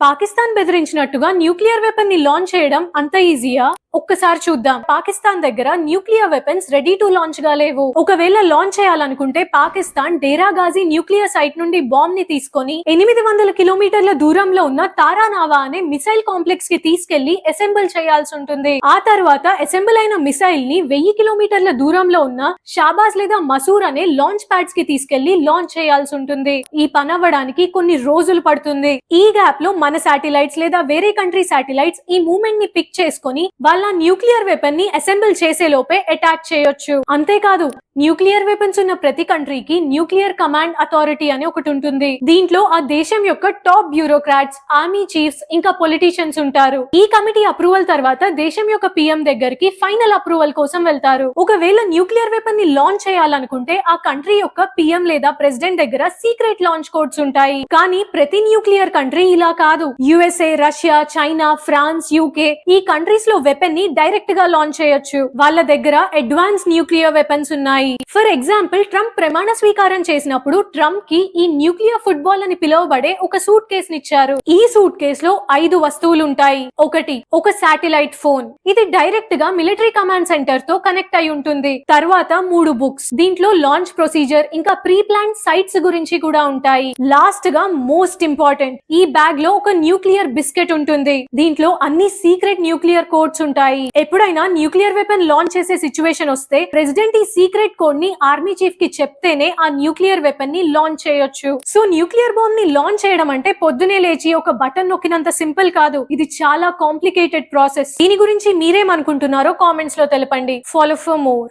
Pakistan బెదిరించినట్టుగా nuclear weapon ని launch చేయడం అంత ఈజీయా? ఒక్కసారి చూద్దాం. పాకిస్తాన్ దగ్గర nuclear weapons ready to launch గా లేవు. ఒకవేళ లాంచ్ చేయాలనుకుంటే పాకిస్తాన్ డేరా గాజీ న్యూక్లియర్ సైట్ నుండి బాంబ్ ని తీసుకొని 800 కిలోమీటర్ల దూరంలో ఉన్న తారానావా అనే మిసైల్ కాంప్లెక్స్ కి తీసుకెళ్లి అసెంబుల్ చేయాల్సి ఉంటుంది. ఆ తర్వాత అసెంబుల్ అయిన మిసైల్ ని 1000 కిలోమీటర్ల దూరంలో ఉన్న షాబాజ్ లేదా మసూర్ అనే లాంచ్ ప్యాడ్స్ కి తీసుకెళ్లి లాంచ్ చేయాల్సి ఉంటుంది. ఈ పని అవ్వడానికి కొన్ని రోజులు పడుతుంది. ఈ గ్యాప్ లో మన శాటిలైట్స్ లేదా వేరే కంట్రీ శాటిలైట్స్ ఈ మూమెంట్ ని పిక్ చేసుకుని వాళ్ళ న్యూక్లియర్ వెపన్ ని అసెంబుల్ చేసే లోపే అటాక్ చేయొచ్చు. అంతేకాదు, న్యూక్లియర్ వెపన్స్ ఉన్న ప్రతి కంట్రీకి న్యూక్లియర్ కమాండ్ అథారిటీ అని ఒకటి ఉంటుంది. దీంట్లో ఆ దేశం యొక్క టాప్ బ్యూరోక్రాట్స్, ఆర్మీ చీఫ్స్ ఇంకా పొలిటీషియన్స్ ఉంటారు. ఈ కమిటీ అప్రూవల్ తర్వాత దేశం యొక్క పిఎం దగ్గరికి ఫైనల్ అప్రూవల్ కోసం వెళ్తారు. ఒకవేళ న్యూక్లియర్ వెపన్ ని లాంచ్ చేయాలనుకుంటే ఆ కంట్రీ యొక్క పిఎం లేదా ప్రెసిడెంట్ దగ్గర సీక్రెట్ లాంచ్ కోడ్స్ ఉంటాయి. కానీ ప్రతి న్యూక్లియర్ కంట్రీ ఇలా కాదు. USA, Russia, China, France, UK ఈ కంట్రీస్ లో వెపన్ ని డైరెక్ట్ గా లాంచ్ చేయొచ్చు. వాళ్ళ దగ్గర అడ్వాన్స్ న్యూక్లియర్ వెపన్స్ ఉన్నాయి. ఫర్ ఎగ్జాంపుల్, ట్రంప్ ప్రమాణ స్వీకారం చేసినప్పుడు ట్రంప్ కి ఈ న్యూక్లియర్ ఫుట్బాల్ అని పిలువబడే ఒక సూట్ కేస్ నిచ్చారు. ఈ సూట్ కేస్ లో 5 వస్తువులు ఉంటాయి. ఒకటి, ఒక శాటిలైట్ ఫోన్. ఇది డైరెక్ట్ గా మిలిటరీ కమాండ్ సెంటర్ తో కనెక్ట్ అయి ఉంటుంది. తర్వాత 3 బుక్స్. దీంట్లో లాంచ్ ప్రొసీజర్ ఇంకా ప్రీ ప్లాన్ సైట్స్ గురించి కూడా ఉంటాయి. లాస్ట్ గా మోస్ట్ ఇంపార్టెంట్, ఈ బ్యాగ్ లో ఒక న్యూక్లియర్ బిస్కెట్ ఉంటుంది. దీంట్లో అన్ని సీక్రెట్ న్యూక్లియర్ కోడ్స్ ఉంటాయి. ఎప్పుడైనా న్యూక్లియర్ వెపన్ లాంచ్ చేసే సిచ్యువేషన్ వస్తే ప్రెసిడెంట్ ఈ సీక్రెట్ కోడ్ ని ఆర్మీ చీఫ్ కి చెప్తేనే ఆ న్యూక్లియర్ వెపన్ ని లాంచ్ చేయొచ్చు. సో న్యూక్లియర్ బాంబ్ ని లాంచ్ చేయడం అంటే పొద్దునే లేచి ఒక బటన్ నొక్కినంత సింపుల్ కాదు. ఇది చాలా కాంప్లికేటెడ్ ప్రాసెస్. దీని గురించి మీరేమనుకుంటున్నారో కామెంట్స్ లో తెలపండి. Follow for more.